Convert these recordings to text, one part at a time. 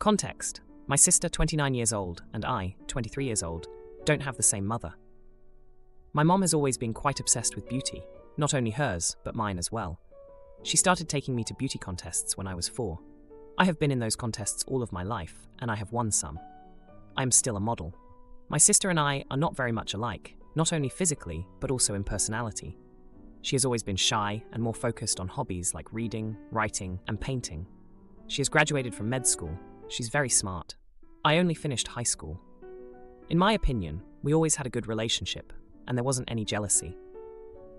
Context: my sister, 29 years old, and I, 23 years old, don't have the same mother. My mom has always been quite obsessed with beauty, not only hers, but mine as well. She started taking me to beauty contests when I was 4. I have been in those contests all of my life, and I have won some. I am still a model. My sister and I are not very much alike, not only physically, but also in personality. She has always been shy and more focused on hobbies like reading, writing, and painting. She has graduated from med school. She's very smart. I only finished high school. In my opinion, we always had a good relationship, and there wasn't any jealousy.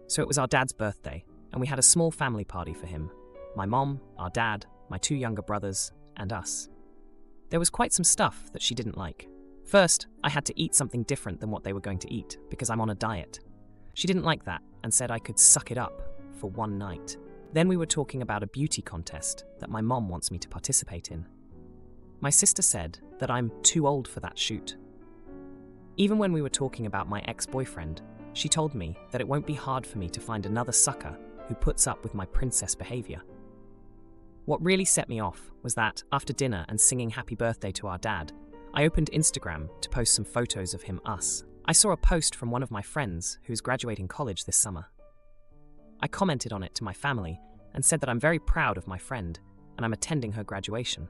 So it was our dad's birthday, and we had a small family party for him. My mom, our dad, my 2 younger brothers, and us. There was quite some stuff that she didn't like. First, I had to eat something different than what they were going to eat, because I'm on a diet. She didn't like that, and said I could suck it up for one night. Then we were talking about a beauty contest that my mom wants me to participate in. My sister said that I'm too old for that shoot. Even when we were talking about my ex-boyfriend, she told me that it won't be hard for me to find another sucker who puts up with my princess behavior. What really set me off was that, after dinner and singing happy birthday to our dad, I opened Instagram to post some photos of us. I saw a post from one of my friends who's graduating college this summer. I commented on it to my family and said that I'm very proud of my friend and I'm attending her graduation.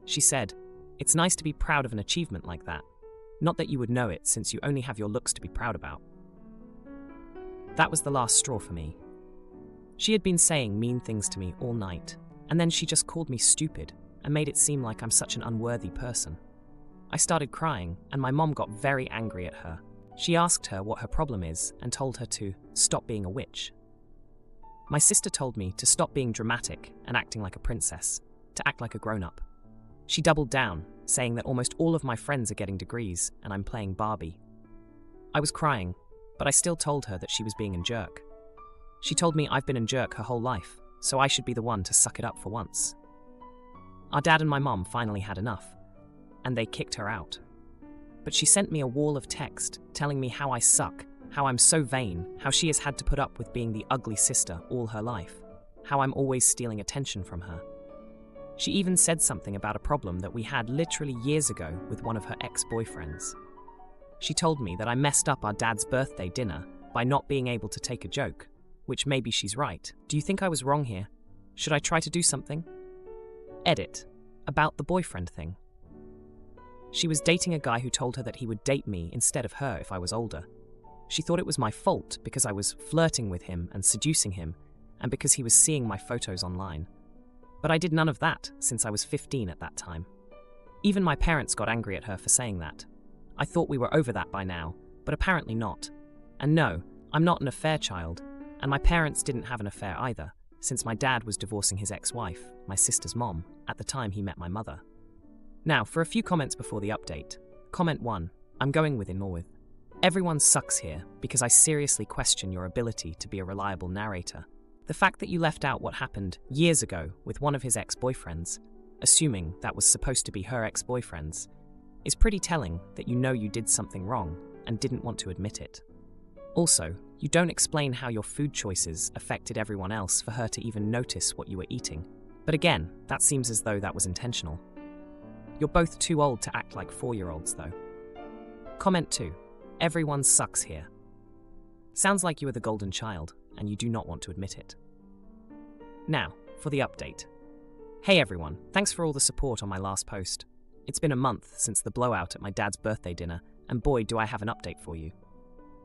She said, "It's nice to be proud of an achievement like that. Not that you would know it since you only have your looks to be proud about." That was the last straw for me. She had been saying mean things to me all night, and then she just called me stupid and made it seem like I'm such an unworthy person. I started crying, and my mom got very angry at her. She asked her what her problem is and told her to stop being a witch. My sister told me to stop being dramatic and acting like a princess, to act like a grown-up. She doubled down, saying that almost all of my friends are getting degrees and I'm playing Barbie. I was crying, but I still told her that she was being a jerk. She told me I've been a jerk her whole life, so I should be the one to suck it up for once. Our dad and my mom finally had enough, and they kicked her out. But she sent me a wall of text telling me how I suck, how I'm so vain, how she has had to put up with being the ugly sister all her life, how I'm always stealing attention from her. She even said something about a problem that we had literally years ago with one of her ex-boyfriends. She told me that I messed up our dad's birthday dinner by not being able to take a joke, which maybe she's right. Do you think I was wrong here? Should I try to do something? Edit. About the boyfriend thing. She was dating a guy who told her that he would date me instead of her if I was older. She thought it was my fault because I was flirting with him and seducing him, and because he was seeing my photos online. But I did none of that since I was 15 at that time. Even my parents got angry at her for saying that. I thought we were over that by now, but apparently not. And no, I'm not an affair child, and my parents didn't have an affair either, since my dad was divorcing his ex-wife, my sister's mom, at the time he met my mother. Now, for a few comments before the update. Comment 1. I'm going with Norwith. Everyone sucks here because I seriously question your ability to be a reliable narrator. The fact that you left out what happened years ago with one of his ex-boyfriends, assuming that was supposed to be her ex-boyfriend's, is pretty telling that you know you did something wrong and didn't want to admit it. Also, you don't explain how your food choices affected everyone else for her to even notice what you were eating. But again, that seems as though that was intentional. You're both too old to act like 4-year-olds, though. Comment 2. Everyone sucks here. Sounds like you are the golden child, and you do not want to admit it. Now, for the update. Hey everyone, thanks for all the support on my last post. It's been a month since the blowout at my dad's birthday dinner, and boy do I have an update for you.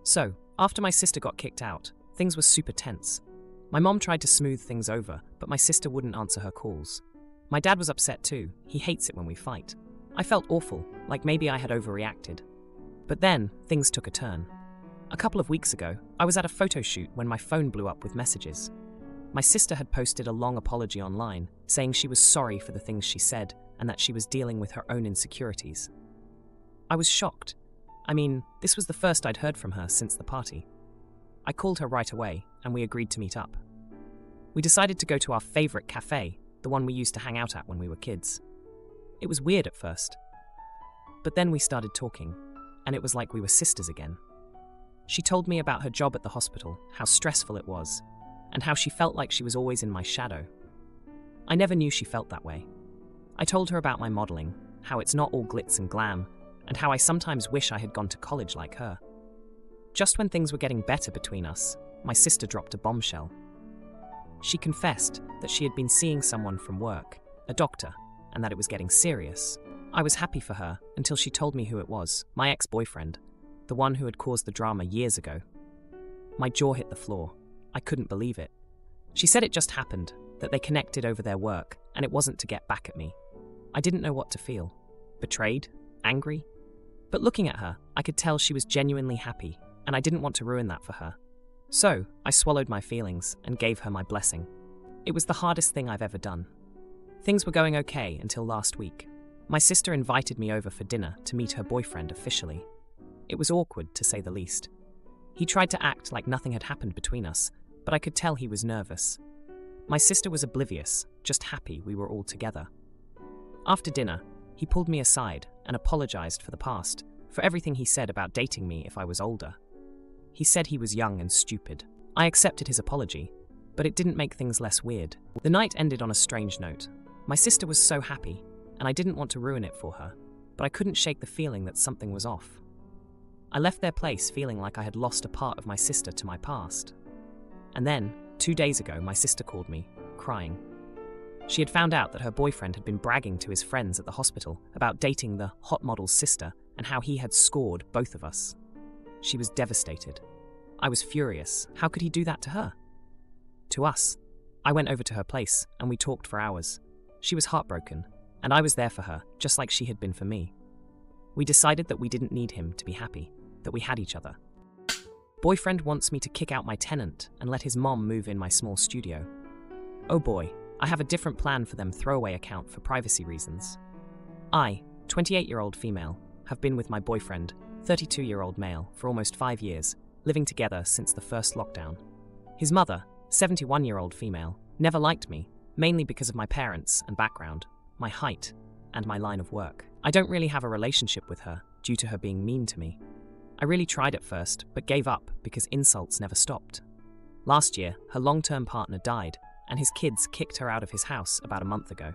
So, after my sister got kicked out, things were super tense. My mom tried to smooth things over, but my sister wouldn't answer her calls. My dad was upset too. He hates it when we fight. I felt awful, like maybe I had overreacted. But then, things took a turn. A couple of weeks ago, I was at a photo shoot when my phone blew up with messages. My sister had posted a long apology online, saying she was sorry for the things she said and that she was dealing with her own insecurities. I was shocked. I mean, this was the first I'd heard from her since the party. I called her right away, and we agreed to meet up. We decided to go to our favorite cafe, the one we used to hang out at when we were kids. It was weird at first. But then we started talking, and it was like we were sisters again. She told me about her job at the hospital, how stressful it was, and how she felt like she was always in my shadow. I never knew she felt that way. I told her about my modeling, how it's not all glitz and glam, and how I sometimes wish I had gone to college like her. Just when things were getting better between us, my sister dropped a bombshell. She confessed that she had been seeing someone from work, a doctor, and that it was getting serious. I was happy for her until she told me who it was, my ex-boyfriend, the one who had caused the drama years ago. My jaw hit the floor. I couldn't believe it. She said it just happened, that they connected over their work, and it wasn't to get back at me. I didn't know what to feel. Betrayed? Angry? But looking at her, I could tell she was genuinely happy, and I didn't want to ruin that for her. So, I swallowed my feelings and gave her my blessing. It was the hardest thing I've ever done. Things were going okay until last week. My sister invited me over for dinner to meet her boyfriend officially. It was awkward, to say the least. He tried to act like nothing had happened between us, but I could tell he was nervous. My sister was oblivious, just happy we were all together. After dinner, he pulled me aside and apologized for the past, for everything he said about dating me if I was older. He said he was young and stupid. I accepted his apology, but it didn't make things less weird. The night ended on a strange note. My sister was so happy, and I didn't want to ruin it for her, but I couldn't shake the feeling that something was off. I left their place feeling like I had lost a part of my sister to my past. And then, 2 days ago, my sister called me, crying. She had found out that her boyfriend had been bragging to his friends at the hospital about dating the hot model's sister and how he had scored both of us. She was devastated. I was furious. How could he do that to her? To us. I went over to her place and we talked for hours. She was heartbroken, and I was there for her, just like she had been for me. We decided that we didn't need him to be happy, that we had each other. Boyfriend wants me to kick out my tenant and let his mom move in my small studio. Oh boy, I have a different plan for them throwaway account for privacy reasons. I, 28-year-old female, have been with my boyfriend, 32-year-old male, for almost 5 years, living together since the first lockdown. His mother, 71-year-old female, never liked me, mainly because of my parents and background, my height, and my line of work. I don't really have a relationship with her due to her being mean to me. I really tried at first, but gave up because insults never stopped. Last year, her long-term partner died, and his kids kicked her out of his house about a month ago.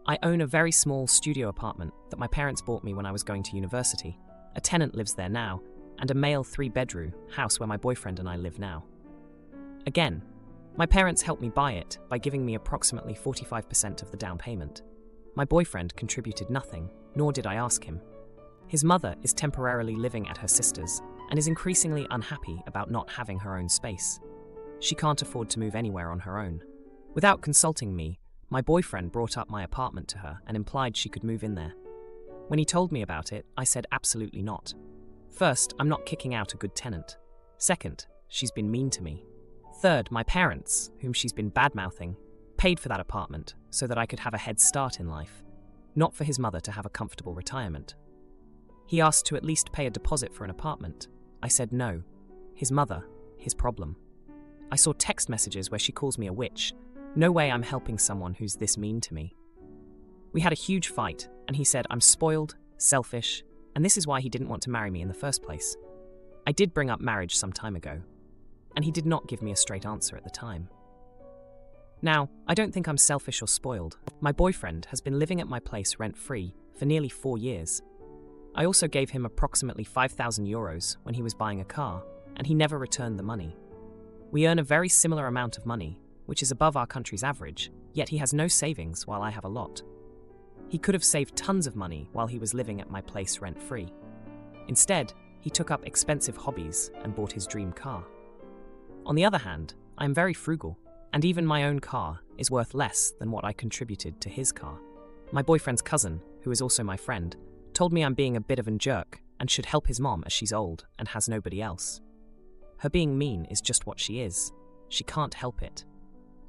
I own a very small studio apartment that my parents bought me when I was going to university. A tenant lives there now, and a male 3-bedroom house where my boyfriend and I live now. Again, my parents helped me buy it by giving me approximately 45% of the down payment. My boyfriend contributed nothing, nor did I ask him. His mother is temporarily living at her sister's and is increasingly unhappy about not having her own space. She can't afford to move anywhere on her own. Without consulting me, my boyfriend brought up my apartment to her and implied she could move in there. When he told me about it, I said absolutely not. First, I'm not kicking out a good tenant. Second, she's been mean to me. Third, my parents, whom she's been bad-mouthing, paid for that apartment so that I could have a head start in life, not for his mother to have a comfortable retirement. He asked to at least pay a deposit for an apartment. I said no. His mother, his problem. I saw text messages where she calls me a witch. No way I'm helping someone who's this mean to me. We had a huge fight, and he said I'm spoiled, selfish, and this is why he didn't want to marry me in the first place. I did bring up marriage some time ago, and he did not give me a straight answer at the time. Now, I don't think I'm selfish or spoiled. My boyfriend has been living at my place rent-free for nearly 4 years. I also gave him approximately 5,000 euros when he was buying a car, and he never returned the money. We earn a very similar amount of money, which is above our country's average, yet he has no savings while I have a lot. He could have saved tons of money while he was living at my place rent-free. Instead, he took up expensive hobbies and bought his dream car. On the other hand, I am very frugal, and even my own car is worth less than what I contributed to his car. My boyfriend's cousin, who is also my friend, told me I'm being a bit of a jerk and should help his mom as she's old and has nobody else. Her being mean is just what she is. She can't help it.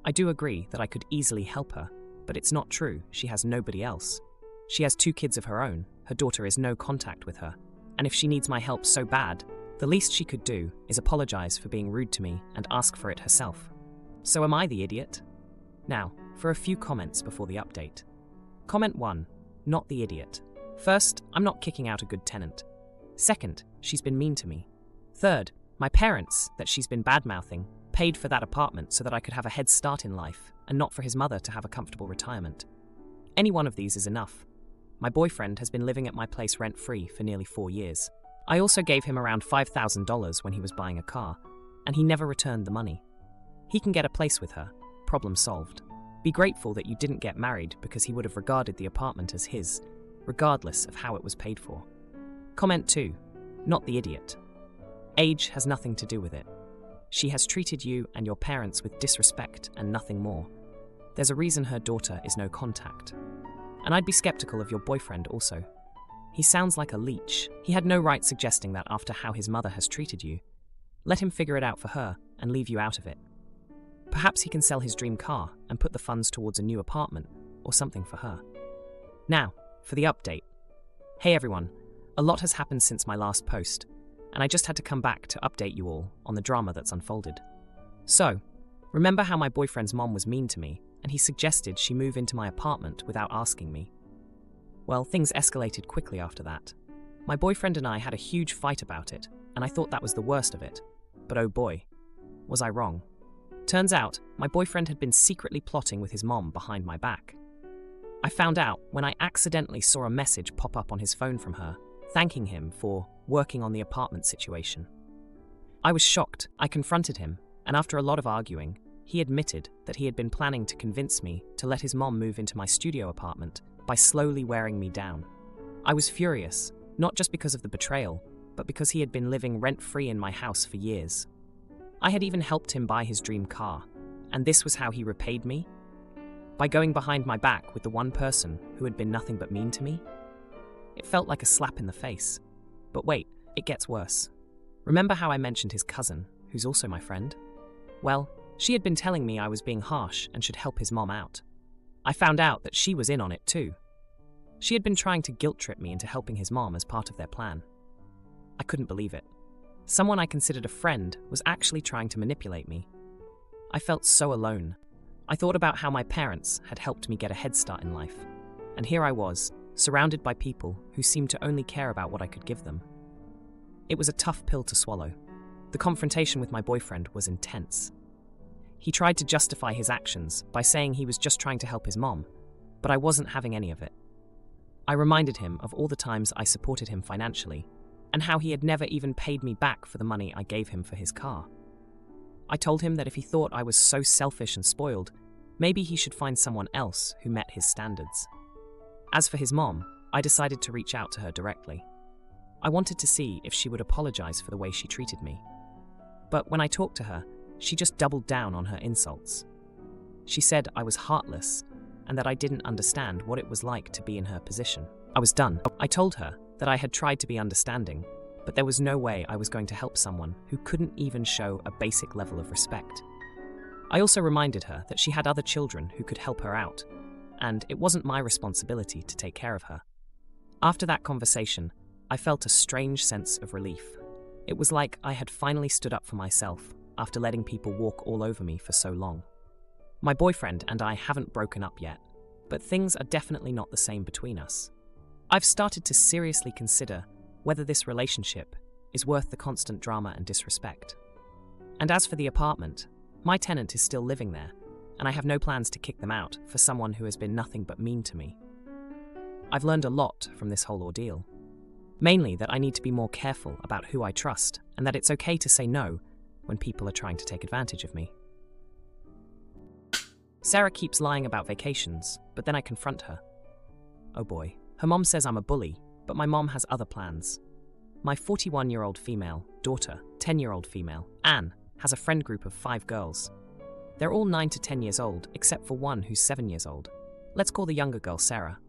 I do agree that I could easily help her, but it's not true. She has nobody else. She has 2 kids of her own. Her daughter is no contact with her. And if she needs my help so bad, the least she could do is apologize for being rude to me and ask for it herself. So am I the idiot? Now, for a few comments before the update. Comment 1. Not the idiot. First, I'm not kicking out a good tenant. Second, she's been mean to me. Third, my parents, that she's been bad-mouthing, paid for that apartment so that I could have a head start in life, and not for his mother to have a comfortable retirement. Any one of these is enough. My boyfriend has been living at my place rent-free for nearly 4 years. I also gave him around $5,000 when he was buying a car, and he never returned the money. He can get a place with her. Problem solved. Be grateful that you didn't get married because he would have regarded the apartment as his, regardless of how it was paid for. Comment 2. Not the idiot. Age has nothing to do with it. She has treated you and your parents with disrespect and nothing more. There's a reason her daughter is no contact. And I'd be skeptical of your boyfriend also. He sounds like a leech. He had no right suggesting that after how his mother has treated you. Let him figure it out for her and leave you out of it. Perhaps he can sell his dream car and put the funds towards a new apartment or something for her. Now, for the update. Hey everyone, a lot has happened since my last post, and I just had to come back to update you all on the drama that's unfolded. So, remember how my boyfriend's mom was mean to me, and he suggested she move into my apartment without asking me? Well, things escalated quickly after that. My boyfriend and I had a huge fight about it, and I thought that was the worst of it. But oh boy, was I wrong. Turns out, my boyfriend had been secretly plotting with his mom behind my back. I found out when I accidentally saw a message pop up on his phone from her, thanking him for working on the apartment situation. I was shocked. I confronted him, and after a lot of arguing, he admitted that he had been planning to convince me to let his mom move into my studio apartment by slowly wearing me down. I was furious, not just because of the betrayal, but because he had been living rent-free in my house for years. I had even helped him buy his dream car, and this was how he repaid me? By going behind my back with the one person who had been nothing but mean to me? It felt like a slap in the face. But wait, it gets worse. Remember how I mentioned his cousin, who's also my friend? Well, she had been telling me I was being harsh and should help his mom out. I found out that she was in on it too. She had been trying to guilt-trip me into helping his mom as part of their plan. I couldn't believe it. Someone I considered a friend was actually trying to manipulate me. I felt so alone. I thought about how my parents had helped me get a head start in life. And here I was, surrounded by people who seemed to only care about what I could give them. It was a tough pill to swallow. The confrontation with my boyfriend was intense. He tried to justify his actions by saying he was just trying to help his mom, but I wasn't having any of it. I reminded him of all the times I supported him financially, and how he had never even paid me back for the money I gave him for his car. I told him that if he thought I was so selfish and spoiled, maybe he should find someone else who met his standards. As for his mom, I decided to reach out to her directly. I wanted to see if she would apologize for the way she treated me. But when I talked to her, she just doubled down on her insults. She said I was heartless and that I didn't understand what it was like to be in her position. I was done. I told her that I had tried to be understanding, but there was no way I was going to help someone who couldn't even show a basic level of respect. I also reminded her that she had other children who could help her out, and it wasn't my responsibility to take care of her. After that conversation, I felt a strange sense of relief. It was like I had finally stood up for myself after letting people walk all over me for so long. My boyfriend and I haven't broken up yet, but things are definitely not the same between us. I've started to seriously consider whether this relationship is worth the constant drama and disrespect. And as for the apartment, my tenant is still living there, and I have no plans to kick them out for someone who has been nothing but mean to me. I've learned a lot from this whole ordeal. Mainly that I need to be more careful about who I trust, and that it's okay to say no when people are trying to take advantage of me. Sarah keeps lying about vacations, but then I confront her. Oh boy, her mom says I'm a bully, but my mom has other plans. My 41-year-old female daughter, 10-year-old female, Anne, has a friend group of 5 girls. They're all 9 to 10 years old, except for one who's 7 years old. Let's call the younger girl Sarah.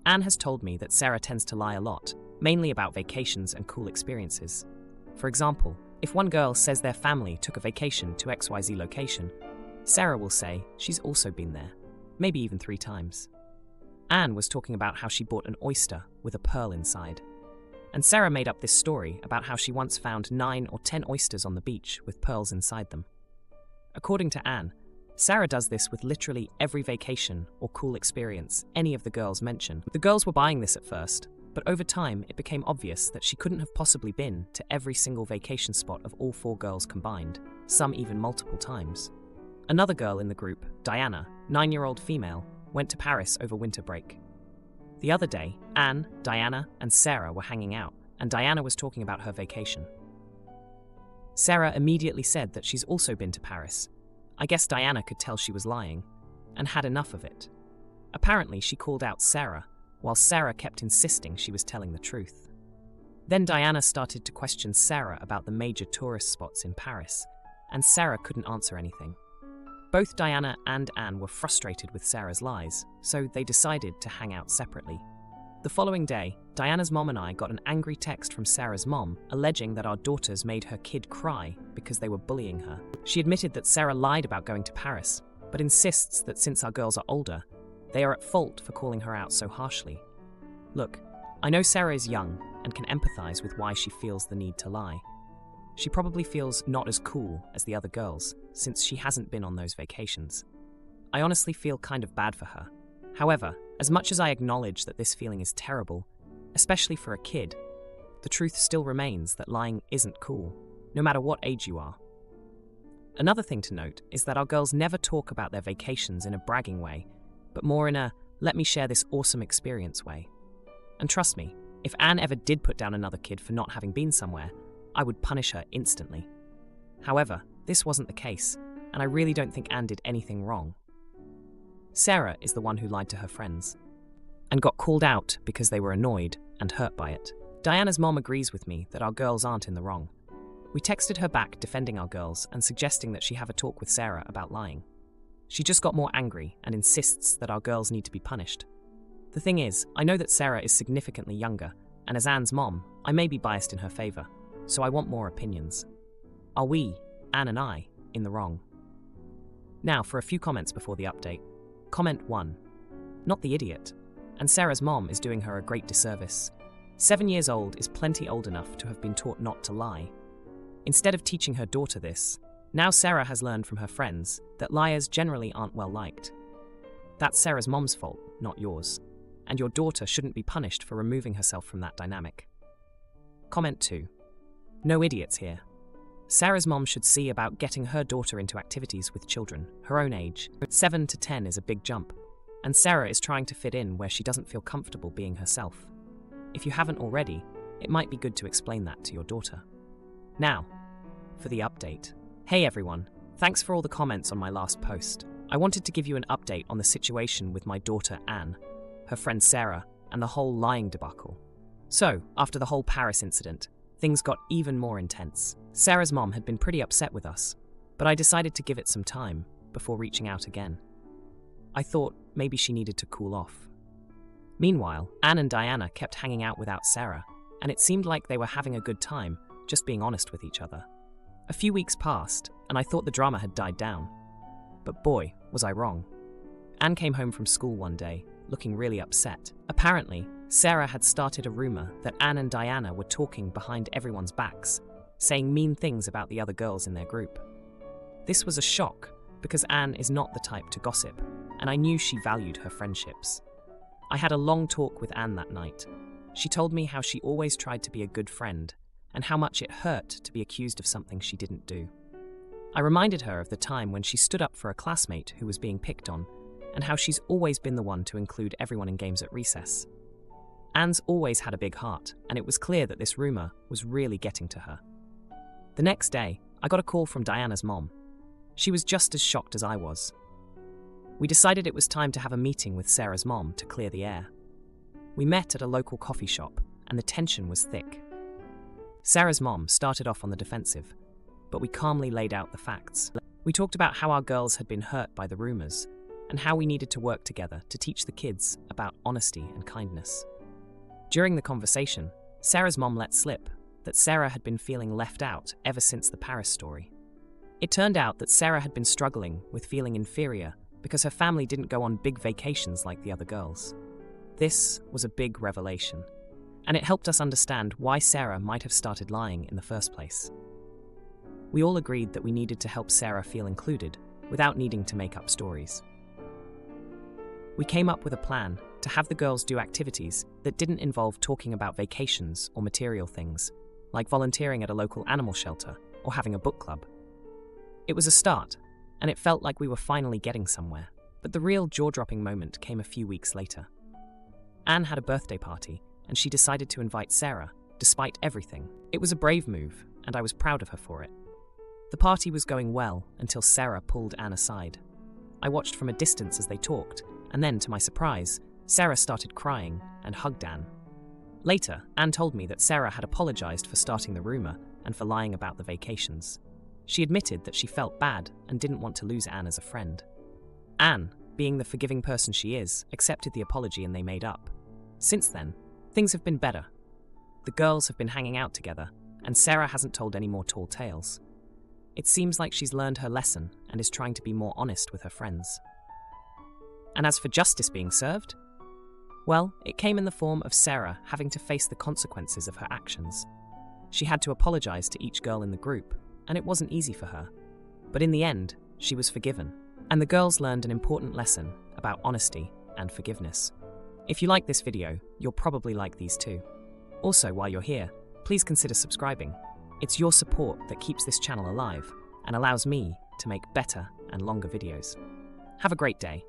Anne has told me that Sarah tends to lie a lot, mainly about vacations and cool experiences. For example, if one girl says their family took a vacation to XYZ location, Sarah will say she's also been there, maybe even 3 times. Anne was talking about how she bought an oyster with a pearl inside. And Sarah made up this story about how she once found 9 or 10 oysters on the beach with pearls inside them. According to Anne, Sarah does this with literally every vacation or cool experience any of the girls mention. The girls were buying this at first, but over time it became obvious that she couldn't have possibly been to every single vacation spot of all 4 girls combined, some even multiple times. Another girl in the group, Diana, 9-year-old female, went to Paris over winter break. The other day, Anne, Diana, and Sarah were hanging out, and Diana was talking about her vacation. Sarah immediately said that she's also been to Paris. I guess Diana could tell she was lying, and had enough of it. Apparently, she called out Sarah, while Sarah kept insisting she was telling the truth. Then Diana started to question Sarah about the major tourist spots in Paris, and Sarah couldn't answer anything. Both Diana and Anne were frustrated with Sarah's lies, so they decided to hang out separately. The following day, Diana's mom and I got an angry text from Sarah's mom alleging that our daughters made her kid cry because they were bullying her. She admitted that Sarah lied about going to Paris, but insists that since our girls are older, they are at fault for calling her out so harshly. Look, I know Sarah is young and can empathize with why she feels the need to lie. She probably feels not as cool as the other girls, since she hasn't been on those vacations. I honestly feel kind of bad for her. However, as much as I acknowledge that this feeling is terrible, especially for a kid, the truth still remains that lying isn't cool, no matter what age you are. Another thing to note is that our girls never talk about their vacations in a bragging way, but more in a let me share this awesome experience way. And trust me, if Anne ever did put down another kid for not having been somewhere, I would punish her instantly. However, this wasn't the case, and I really don't think Anne did anything wrong. Sarah is the one who lied to her friends, and got called out because they were annoyed and hurt by it. Diana's mom agrees with me that our girls aren't in the wrong. We texted her back defending our girls and suggesting that she have a talk with Sarah about lying. She just got more angry and insists that our girls need to be punished. The thing is, I know that Sarah is significantly younger, and as Anne's mom, I may be biased in her favor, so I want more opinions. Are we, Anne and I, in the wrong? Now for a few comments before the update. Comment 1. Not the idiot. And Sarah's mom is doing her a great disservice. 7 years old is plenty old enough to have been taught not to lie. Instead of teaching her daughter this, now Sarah has learned from her friends that liars generally aren't well liked. That's Sarah's mom's fault, not yours. And your daughter shouldn't be punished for removing herself from that dynamic. Comment 2. No idiots here. Sarah's mom should see about getting her daughter into activities with children, her own age. 7 to 10 is a big jump, and Sarah is trying to fit in where she doesn't feel comfortable being herself. If you haven't already, it might be good to explain that to your daughter. Now, for the update. Hey everyone, thanks for all the comments on my last post. I wanted to give you an update on the situation with my daughter Anne, her friend Sarah, and the whole lying debacle. So, after the whole Paris incident, things got even more intense. Sarah's mom had been pretty upset with us, but I decided to give it some time before reaching out again. I thought maybe she needed to cool off. Meanwhile, Anne and Diana kept hanging out without Sarah, and it seemed like they were having a good time, just being honest with each other. A few weeks passed, and I thought the drama had died down. But boy, was I wrong. Anne came home from school one day, looking really upset. Apparently, Sarah had started a rumor that Anne and Diana were talking behind everyone's backs, saying mean things about the other girls in their group. This was a shock, because Anne is not the type to gossip, and I knew she valued her friendships. I had a long talk with Anne that night. She told me how she always tried to be a good friend, and how much it hurt to be accused of something she didn't do. I reminded her of the time when she stood up for a classmate who was being picked on, and how she's always been the one to include everyone in games at recess. Anne's always had a big heart, and it was clear that this rumor was really getting to her. The next day, I got a call from Diana's mom. She was just as shocked as I was. We decided it was time to have a meeting with Sarah's mom to clear the air. We met at a local coffee shop, and the tension was thick. Sarah's mom started off on the defensive, but we calmly laid out the facts. We talked about how our girls had been hurt by the rumors, and how we needed to work together to teach the kids about honesty and kindness. During the conversation, Sarah's mom let slip that Sarah had been feeling left out ever since the Paris story. It turned out that Sarah had been struggling with feeling inferior because her family didn't go on big vacations like the other girls. This was a big revelation, and it helped us understand why Sarah might have started lying in the first place. We all agreed that we needed to help Sarah feel included without needing to make up stories. We came up with a plan to have the girls do activities that didn't involve talking about vacations or material things, like volunteering at a local animal shelter or having a book club. It was a start, and it felt like we were finally getting somewhere. But the real jaw-dropping moment came a few weeks later. Anne had a birthday party, and she decided to invite Sarah, despite everything. It was a brave move, and I was proud of her for it. The party was going well until Sarah pulled Anne aside. I watched from a distance as they talked, and then, to my surprise, Sarah started crying and hugged Anne. Later, Anne told me that Sarah had apologized for starting the rumor and for lying about the vacations. She admitted that she felt bad and didn't want to lose Anne as a friend. Anne, being the forgiving person she is, accepted the apology and they made up. Since then, things have been better. The girls have been hanging out together, and Sarah hasn't told any more tall tales. It seems like she's learned her lesson and is trying to be more honest with her friends. And as for justice being served? Well, it came in the form of Sarah having to face the consequences of her actions. She had to apologize to each girl in the group, and it wasn't easy for her. But in the end, she was forgiven, and the girls learned an important lesson about honesty and forgiveness. If you like this video, you'll probably like these too. Also, while you're here, please consider subscribing. It's your support that keeps this channel alive and allows me to make better and longer videos. Have a great day.